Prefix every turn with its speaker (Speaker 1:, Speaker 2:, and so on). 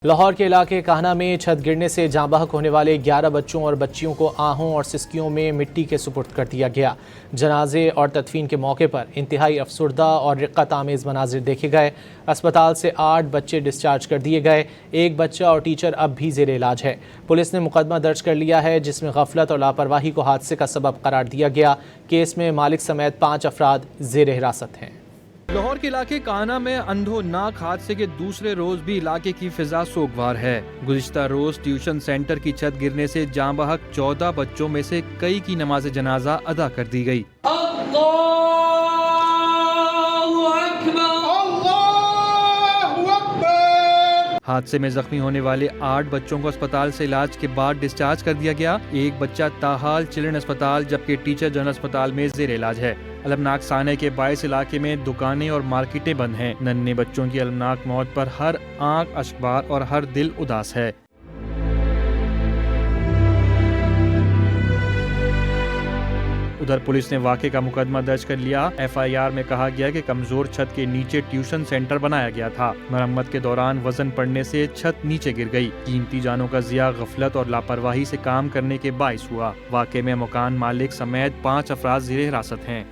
Speaker 1: لاہور کے علاقے کاہنہ میں چھت گرنے سے جاں بحق ہونے والے 11 بچوں اور بچیوں کو آہوں اور سسکیوں میں مٹی کے سپرد کر دیا گیا۔ جنازے اور تدفین کے موقع پر انتہائی افسردہ اور رقت آمیز مناظر دیکھے گئے۔ اسپتال سے 8 بچے ڈسچارج کر دیے گئے، ایک بچہ اور ٹیچر اب بھی زیر علاج ہے۔ پولیس نے مقدمہ درج کر لیا ہے جس میں غفلت اور لاپرواہی کو حادثے کا سبب قرار دیا گیا۔ کیس میں مالک سمیت 5 افراد زیر حراست ہیں۔
Speaker 2: لاہور کے علاقے کاہنہ میں اندھوناک حادثے کے دوسرے روز بھی علاقے کی فضا سوگوار ہے۔ گزشتہ روز ٹیوشن سینٹر کی چھت گرنے سے جاں بحق 14 بچوں میں سے کئی کی نماز جنازہ ادا کر دی گئی۔ حادثے میں زخمی ہونے والے 8 بچوں کو اسپتال سے علاج کے بعد ڈسچارج کر دیا گیا۔ ایک بچہ تاحال چلڈرن اسپتال جبکہ ٹیچر جنرل اسپتال میں زیر علاج ہے۔ المناک سانحے کے باعث علاقے میں دکانیں اور مارکیٹیں بند ہیں۔ ننھے بچوں کی المناک موت پر ہر آنکھ اشکبار اور ہر دل اداس ہے۔ ادھر پولیس نے واقعے کا مقدمہ درج کر لیا۔ FIR میں کہا گیا کہ کمزور چھت کے نیچے ٹیوشن سینٹر بنایا گیا تھا۔ مرمت کے دوران وزن پڑنے سے چھت نیچے گر گئی۔ قیمتی جانوں کا ضیاع غفلت اور لاپرواہی سے کام کرنے کے باعث ہوا۔ واقعے میں مکان مالک سمیت 5 افراد زیر حراست ہیں۔